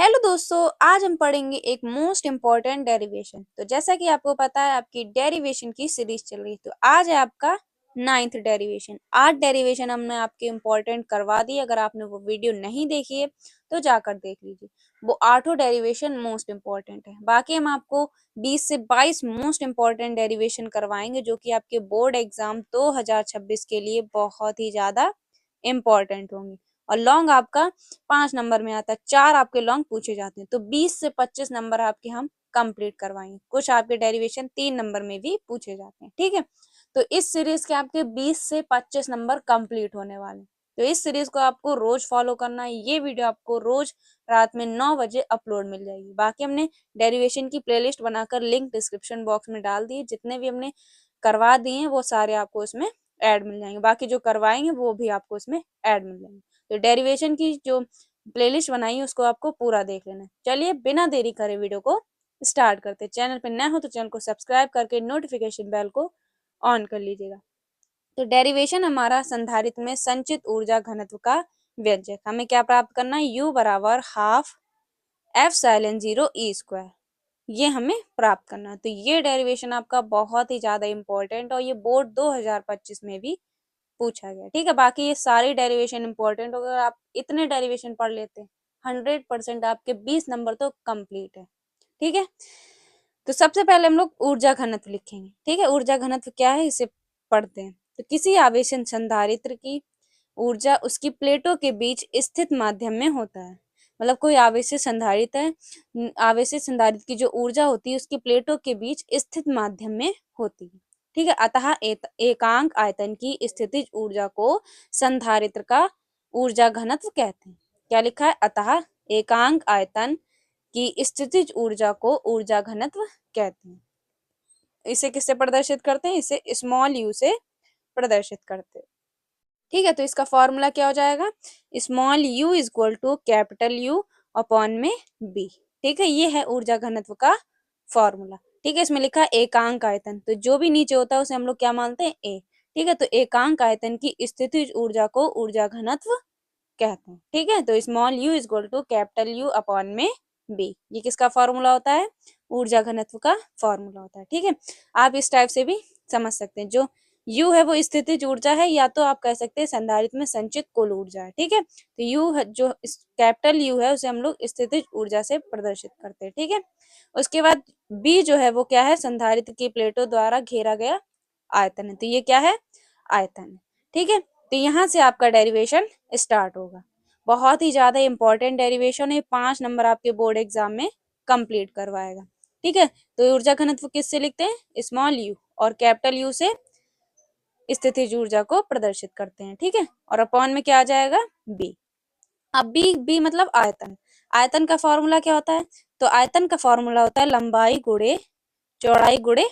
Hello दोस्तों, आज हम पढ़ेंगे एक मोस्ट इम्पॉर्टेंट डेरिवेशन। तो जैसा कि आपको पता है, आपकी डेरिवेशन की सीरीज चल रही है। तो आज है आपका 9th डेरिवेशन। 8 डेरिवेशन हमने आपके इम्पोर्टेंट करवा दी। अगर आपने वो वीडियो नहीं देखी है तो जाकर देख लीजिए। वो 8 डेरिवेशन मोस्ट इम्पॉर्टेंट है। बाकी हम आपको 20 से 22 मोस्ट इम्पॉर्टेंट डेरिवेशन करवाएंगे, जो कि आपके बोर्ड एग्जाम 2026 के लिए बहुत ही ज्यादा इम्पोर्टेंट होंगे। और लॉन्ग आपका 5 नंबर में आता है, 4 आपके लॉन्ग पूछे जाते हैं। तो 20 से 25 नंबर आपके हम कंप्लीट करवाएंगे। कुछ आपके डेरिवेशन 3 नंबर में भी पूछे जाते हैं, ठीक है। तो इस सीरीज के आपके 20 से 25 नंबर कंप्लीट होने वाले हैं। तो इस सीरीज को आपको रोज फॉलो करना है। ये वीडियो आपको रोज रात में 9 बजे अपलोड मिल जाएगी। बाकी हमने डेरिवेशन की प्लेलिस्ट बनाकर लिंक डिस्क्रिप्शन बॉक्स में डाल दी है। जितने भी हमने करवा दिए हैं वो सारे आपको इसमें ऐड मिल जाएंगे। बाकी जो करवाएंगे वो भी आपको इसमें ऐड मिल जाएंगे। तो डेरिवेशन की जो प्लेलिस्ट बनाई है उसको आपको पूरा देख लेना है। चलिए बिना देरी करे वीडियो को स्टार्ट करते हैं। चैनल पे नए हो तो चैनल को सब्सक्राइब करके नोटिफिकेशन बेल को ऑन कर लीजिएगा। तो डेरिवेशन हमारा संधारित्र में संचित ऊर्जा घनत्व का व्यंजक। हमें क्या प्राप्त करना है? U बराबर हाफ एप्सिलॉन 0 ई स्क्वायर, ये हमें प्राप्त करना है। तो ये डेरिवेशन आपका बहुत ही ज्यादा इंपॉर्टेंट और ये बोर्ड 2025 में भी पूछा गया, ठीक है। बाकी ये सारी डेरिवेशन इंपॉर्टेंट, अगर आप इतने डेरिवेशन पढ़ लेते हैं 100% आपके 20 नंबर तो कंप्लीट है, ठीक है। तो सबसे पहले हम लोग ऊर्जा घनत्व लिखेंगे, ठीक है। ऊर्जा घनत्व क्या है इसे पढ़ते हैं। तो किसी आवेशन संधारित्र की ऊर्जा उसकी प्लेटों के बीच स्थित माध्यम में होता है। मतलब कोई आवेशित संधारित्र है, आवेशित संधारित्र की जो ऊर्जा होती है उसकी प्लेटों के बीच स्थित माध्यम में होती है, ठीक है। अतः एकांक आयतन की स्थितिज ऊर्जा को संधारित्र का ऊर्जा घनत्व कहते हैं। क्या लिखा है? अतः एकांक आयतन की स्थितिज ऊर्जा को ऊर्जा घनत्व कहते हैं। इसे किससे प्रदर्शित करते हैं? इसे स्मॉल यू से प्रदर्शित करते हैं, ठीक है। तो इसका फॉर्मूला क्या हो जाएगा? Small U is equal to capital U upon में बी, ठीक है। ये है ऊर्जा घनत्व का फॉर्मूला, ठीक है। इसमें लिखा है एकांक आयतन, तो जो भी नीचे होता है उसे हम लोग क्या मानते हैं? ए, ठीक है। तो एकांक आयतन की स्थितिज ऊर्जा को ऊर्जा घनत्व कहते हैं, ठीक है। तो small U is equal to capital U upon में बी, ये किसका फॉर्मूला होता है? ऊर्जा घनत्व का फॉर्मूला होता है, ठीक है। आप इस टाइप से भी समझ सकते हैं। जो यू है वो स्थितिज ऊर्जा है, या तो आप कह सकते हैं संधारित्र में संचित कुल ऊर्जा है, ठीक है। तो यू है, जो कैपिटल यू है उसे हम लोग स्थितिज ऊर्जा से प्रदर्शित करते हैं, ठीक है। उसके बाद बी जो है वो क्या है? संधारित्र की प्लेटों द्वारा घेरा गया आयतन है। तो ये क्या है? आयतन है, ठीक है। तो यहाँ से आपका डेरिवेशन स्टार्ट होगा। बहुत ही ज्यादा इंपॉर्टेंट डेरिवेशन है, 5 नंबर आपके बोर्ड एग्जाम में कंप्लीट करवाएगा, ठीक है। तो ऊर्जा घनत्व किससे लिखते हैं? स्मॉल यू, और कैपिटल यू से स्थितिज ऊर्जा को प्रदर्शित करते हैं, ठीक है। और अपॉन में क्या आ जाएगा? बी। अब बी मतलब आयतन। आयतन का फॉर्मूला क्या होता है? तो आयतन का फॉर्मूला होता है लंबाई गुणे चौड़ाई गुणे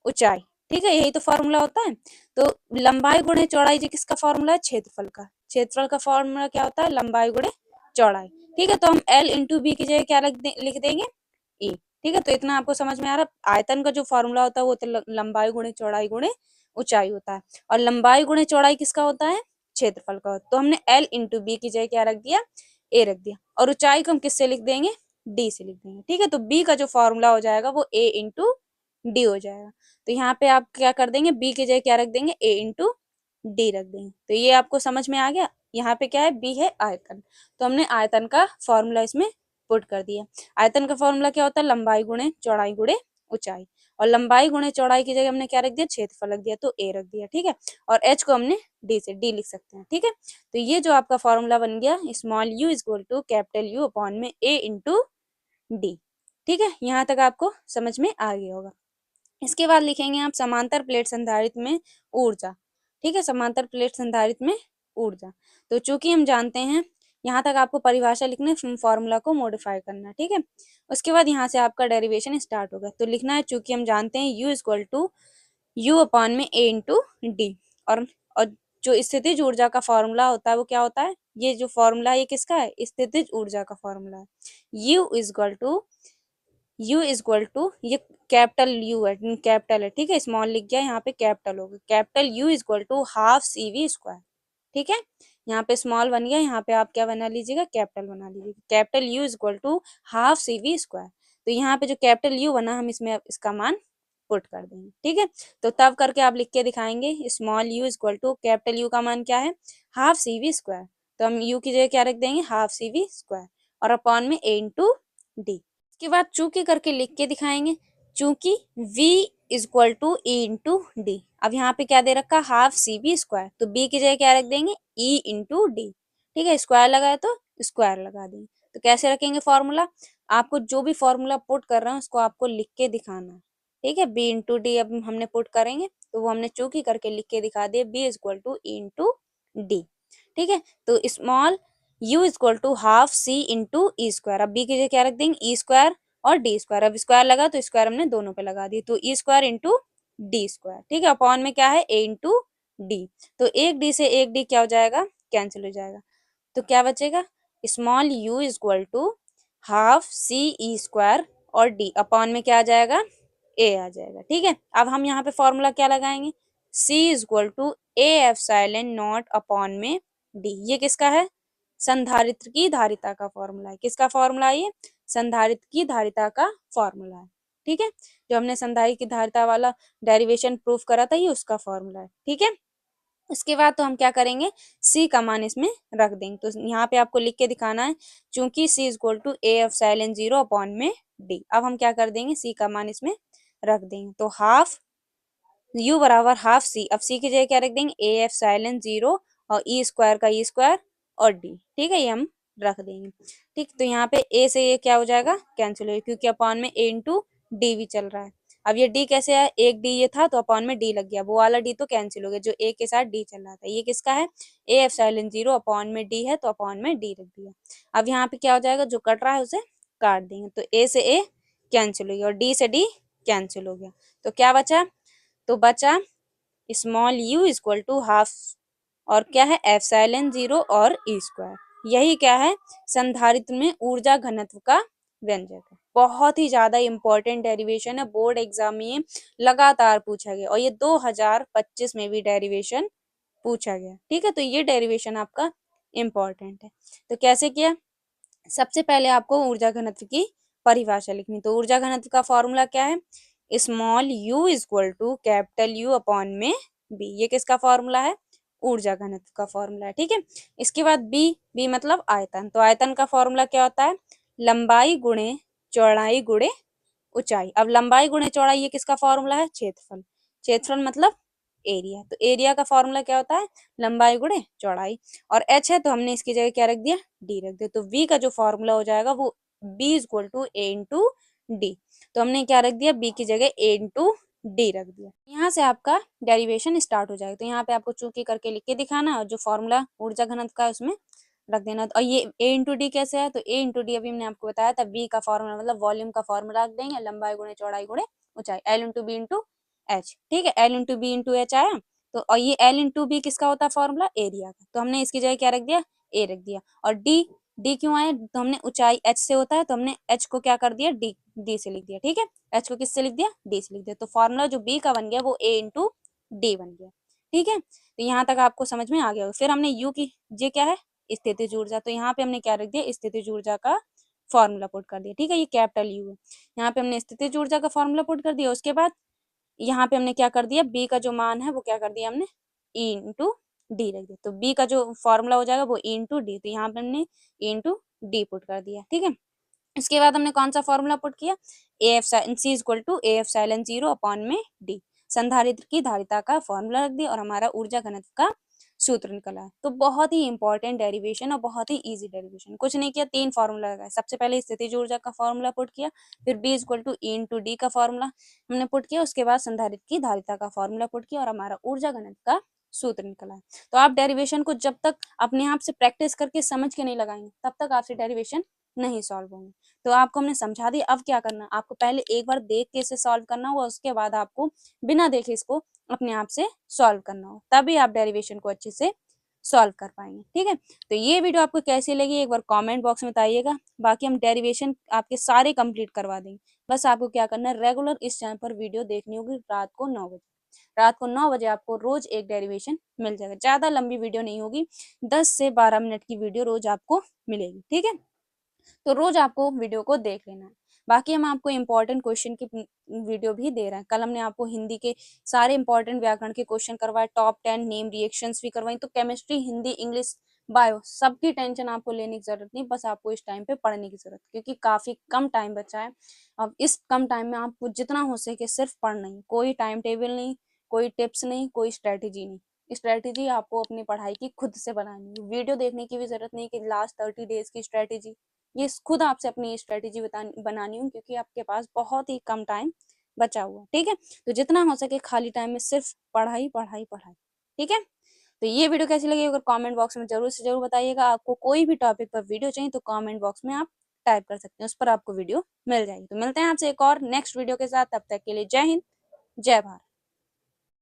ऊंचाई, ठीक है। यही तो फॉर्मूला होता है। तो लंबाई गुणे चौड़ाई जी किसका फॉर्मूला है? क्षेत्रफल का। क्षेत्रफल का फॉर्मूला क्या होता है? लंबाई गुणे चौड़ाई, ठीक है। तो हम एल इंटू बी की जगह क्या लिख देंगे? ई, ठीक है। तो इतना आपको समझ में आ रहा है। आयतन का जो फॉर्मूला होता है वो तो लंबाई गुणे चौड़ाई गुणे ऊंचाई होता है, और लंबाई गुणे चौड़ाई किसका होता है? क्षेत्रफल का। तो हमने एल इंटू बी की जगह क्या रख दिया? ए रख दिया। और ऊंचाई को हम किससे लिख देंगे? डी से लिख देंगे, ठीक है। तो बी का जो फॉर्मूला हो जाएगा वो ए इंटू डी हो जाएगा। तो यहाँ पे आप क्या कर देंगे? बी की जगह क्या रख देंगे? ए इंटू डी रख देंगे। तो ये आपको समझ में आ गया। यहाँ पे क्या है? बी है आयतन, तो हमने आयतन का फॉर्मूला इसमें पुट कर दिया। आयतन का फॉर्मूला क्या होता है? लंबाई गुणे चौड़ाई गुणे ऊंचाई, और लंबाई गुणे चौड़ाई की जगह हमने क्या रख दिया? क्षेत्रफल रख दिया, तो ए रख दिया, ठीक है। और एच को हमने डी से डी लिख सकते हैं, ठीक है। तो ये जो आपका फॉर्मूला बन गया, small U is equal to capital U upon में ए इंटू डी, ठीक है। यहाँ तक आपको समझ में आ गया होगा। इसके बाद लिखेंगे आप समांतर प्लेट संधारित्र में ऊर्जा, ठीक है। समांतर प्लेट संधारित्र में ऊर्जा। तो चूंकि हम जानते हैं, यहाँ तक आपको परिभाषा लिखना है, फॉर्मूला को मॉडिफाई करना है, ठीक है। उसके बाद यहाँ से आपका डेरिवेशन स्टार्ट होगा। तो लिखना है, चूंकि हम जानते हैं U equal to U upon में ए इंटू डी, और जो स्थितिज ऊर्जा का फॉर्मूला होता है वो क्या होता है? ये जो फॉर्मूला है ये किसका है? स्थितिज ऊर्जा का फॉर्मूला है। यू इज इक्वल टू ये कैपिटल यू है, कैपिटल है, ठीक है। स्मॉल लिख गया, यहाँ पे कैपिटल होगा। Capital U is equal to half C V square, ठीक है। यहाँ पे स्मॉल बन गया, यहाँ पे आप क्या बना लीजिएगा, कैपिटल बना लीजिएगा। Capital U is equal to half C V square. तो यहाँ पे जो कैपिटल यू बना हम इसमें इसका मान पुट कर देंगे। ठीक है, तो तब करके आप लिख के दिखाएंगे small U is equal to capital U का मान क्या है, हाफ सी वी स्क्वायर। तो हम यू की जगह क्या रख देंगे, हाफ सी वी स्क्वायर और अपॉन में ए इंटू डी। इसके बाद चूंकि करके लिख के दिखाएंगे, चूंकि v is equal to E into D. अब यहाँ पे क्या दे रखा, हाफ सी बी स्क्वायर, तो b की जगह क्या रख देंगे, e इंटू डी। ठीक है, स्क्वायर लगाए तो स्क्वायर लगा देंगे। तो कैसे रखेंगे फॉर्मूला, आपको जो भी फॉर्मूला पुट कर रहे हैं उसको आपको लिख के दिखाना है। ठीक है, b इंटू डी अब हमने पुट करेंगे तो वो हमने चूंकि करके लिख के दिखा दिया, b is equal to E into D. ठीक है, तो small u is equal to half c into E square. अब b की जगह क्या रख देंगे, ई स्क्वायर और डी स्क्वायर। अब स्क्वायर लगा तो स्क्वायर हमने दोनों पे लगा दी, तो E square into D square. ठीक है, अपॉन में क्या है, ए इंटू डी। तो एक डी से एक डी क्या हो जाएगा, कैंसिल हो जाएगा। तो क्या बचेगा, small U is equal to half C E square और डी, अपॉन में क्या आ जाएगा, ए आ जाएगा। ठीक है, अब हम यहाँ पे फॉर्मूला क्या लगाएंगे, c is equal to A epsilon not upon में डी। ये किसका है, संधारित्र की धारिता का फॉर्मूला है। किसका फॉर्मूला है ये, संधारित्र की धारिता का फॉर्मूला है। ठीक है, जो हमने संधारित्र की धारिता वाला डेरिवेशन प्रूफ करा था ये उसका फॉर्मूला है। ठीक है, इसके बाद तो हम क्या करेंगे, c का मान इसमें रख देंगे। तो यहाँ पे आपको लिख के दिखाना है, चूंकि c is equal to A epsilon 0 upon में d। अब हम क्या कर देंगे, c का मान इसमें रख देंगे। तो हाफ u बराबर हाफ c, अब c की जगह क्या रख देंगे, ए एप्सिलॉन 0 और ई स्क्वायर का ई स्क्वायर और d। ठीक है, ये हम रख देंगे। ठीक, तो यहाँ पे a से ये क्या हो जाएगा, कैंसिल हो जाएगा, क्योंकि अपॉन में a इंटू डी भी चल रहा है। अब ये d कैसे है, एक d ये था तो अपॉन में d लग गया, वो वाला d तो कैंसिल हो गया जो a के साथ d चल रहा था। ये किसका है, ए एप्सिलॉन 0 अपॉन में d है तो अपॉन में d रख दिया। अब यहाँ पे क्या हो जाएगा, जो कट रहा है उसे काट देंगे, तो a से a कैंसिल हो गया और d से d कैंसिल हो गया। तो क्या बचा, तो बचा small u is equal to half और क्या है, एप्सिलॉन 0 और ई स्क्वायर। यही क्या है, संधारित्र में ऊर्जा घनत्व का व्यंजक है। बहुत ही ज्यादा इंपॉर्टेंट डेरिवेशन है, बोर्ड एग्जाम में लगातार पूछा गया और ये 2025 में भी डेरिवेशन पूछा गया। ठीक है, तो ये डेरिवेशन आपका इम्पोर्टेंट है। तो कैसे किया, सबसे पहले आपको ऊर्जा घनत्व की परिभाषा लिखनी। तो ऊर्जा घनत्व का फॉर्मूला क्या है, small u is equal to capital U upon में b। ये किसका फॉर्मूला है, ऊर्जा घनत्व का फॉर्मूला है। ठीक है, इसके बाद b मतलब आयतन। तो आयतन का फॉर्मूला क्या होता है, लंबाई गुणे चौड़ाई गुणे ऊंचाई। अब लंबाई गुणे चौड़ाई ये किसका फॉर्मूला है, क्षेत्रफल। क्षेत्रफल मतलब एरिया। तो एरिया का फॉर्मूला क्या होता है, लंबाई गुणे चौड़ाई। और h है तो हमने इसकी जगह क्या रख दिया, d रख दिया। तो v का जो फॉर्मूला हो जाएगा वो b is equal to A into D. तो हमने क्या रख दिया, b की जगह a इंटू डी रख दिया। यहाँ से आपका डेरिवेशन स्टार्ट हो जाएगा। तो यहाँ पे आपको चूंकि करके लिख के दिखाना और जो फॉर्मूला ऊर्जा घनत्व का है उसमें रख देना। और ये a इंटू डी कैसे है, तो a इंटू डी अभी हमने आपको बताया था, v का फॉर्मूला मतलब वॉल्यूम का फॉर्मूला रख देंगे, लंबाई गुणे चौड़ाई गुणे ऊंचाई, l into B into H. ठीक है, l into B into H आया। तो और ये l इंटू बी किसका होता है फॉर्मूला, एरिया का। तो हमने इसकी जगह क्या रख दिया, a रख दिया। और d क्यों आया, तो हमने ऊंचाई h से होता है तो हमने h को क्या कर दिया, d से लिख दिया। ठीक है, h को किससे लिख दिया, d से लिख दिया। तो फॉर्मूला जो b का बन गया वो a इंटू डी बन गया। ठीक है, तो यहाँ तक आपको समझ में आ गया। फिर हमने u की ये क्या है, स्थितिज ऊर्जा। तो यहाँ पे हमने क्या रख दिया, स्थितिज ऊर्जा का फॉर्मूला पुट कर दिया। ठीक है, ये कैपिटल U है। यहाँ पे हमने स्थितिज ऊर्जा का फॉर्मूला पुट कर दिया। उसके बाद यहाँ पे हमने क्या कर दिया, b का जो मान है वो क्या कर दिया हमने, e इंटू डी रख दिया। तो b का जो फॉर्मूला हो जाएगा वो e इंटू डी। तो यहाँ पे हमने e इंटू डी पुट कर दिया। ठीक है, इसके बाद हमने कौन सा फॉर्मूला पुट किया, A F C equal to A epsilon 0 upon में डी। संधारित्र की धारिता का फॉर्मूला रख दिया और हमारा ऊर्जा घनत्व का सूत्र निकला है। तो बहुत ही इंपॉर्टेंट डेरिवेशन और बहुत ही इजी डेरिवेशन। कुछ नहीं किया, 3 फॉर्मूला लगाया। सबसे पहले स्थितिज ऊर्जा का फॉर्मूला पुट किया, फिर B equal to E into D का फॉर्मूला हमने पुट किया, उसके बाद संधारित्र की धारिता का फॉर्मूला पुट किया और हमारा ऊर्जा घनत्व का सूत्र निकला है। तो आप डेरिवेशन को जब तक अपने आप से प्रैक्टिस करके समझ के नहीं लगाएंगे तब तक आपसे डेरिवेशन नहीं सॉल्व होंगे। तो आपको हमने समझा दिया, अब क्या करना, आपको पहले एक बार देख के इसे सॉल्व करना होगा, उसके बाद आपको बिना देखे इसको अपने आप से सॉल्व करना हो, तभी आप डेरिवेशन को अच्छे से सॉल्व कर पाएंगे। ठीक है, तो ये वीडियो आपको कैसी लगी एक बार कमेंट बॉक्स में बताइएगा। बाकी हम डेरिवेशन आपके सारे कंप्लीट करवा देंगे। बस आपको क्या करना है, रेगुलर इस चैनल पर वीडियो देखनी होगी रात को 9 बजे। रात को 9 बजे आपको रोज एक डेरिवेशन मिल जाएगा। ज़्यादा लंबी वीडियो नहीं होगी, 10 से 12 मिनट की वीडियो रोज आपको मिलेगी, ठीक है? तो रोज आपको वीडियो को देख लेना है। बाकी हम आपको इम्पोर्टेंट क्वेश्चन की वीडियो भी दे रहे हैं। कल हमने आपको हिंदी के सारे इम्पोर्टेंट व्याकरण के क्वेश्चन करवाए, टॉप 10 नेम रिएक्शंस भी करवाई। तो केमिस्ट्री, हिंदी, इंग्लिश, बायो सबकी टेंशन आपको लेने की जरूरत नहीं, बस आपको इस टाइम पे पढ़ने की जरूरत, क्योंकि काफी कम टाइम बचा है। अब इस कम टाइम में आपको जितना हो सके सिर्फ पढ़ना ही, कोई टाइम टेबल नहीं, कोई टिप्स नहीं, कोई स्ट्रेटेजी नहीं। स्ट्रेटेजी आपको अपनी पढ़ाई की खुद से बनानी है। वीडियो देखने की भी जरूरत नहीं कि लास्ट 30 डेज की स्ट्रेटेजी, ये खुद आपसे अपनी स्ट्रेटेजी बनानी हो, क्योंकि आपके पास बहुत ही कम टाइम बचा हुआ है, ठीक है? तो जितना हो सके खाली टाइम में सिर्फ पढ़ाई पढ़ाई पढ़ाई, ठीक है? तो ये वीडियो कैसी लगी अगर कमेंट बॉक्स में जरूर से जरूर बताइएगा। आपको कोई भी टॉपिक पर वीडियो चाहिए तो कमेंट बॉक्स में आप टाइप कर सकते हैं, उस पर आपको वीडियो मिल जाएगी। तो मिलते हैं आपसे एक और नेक्स्ट वीडियो के साथ, तब तक के लिए जय हिंद, जय भारत।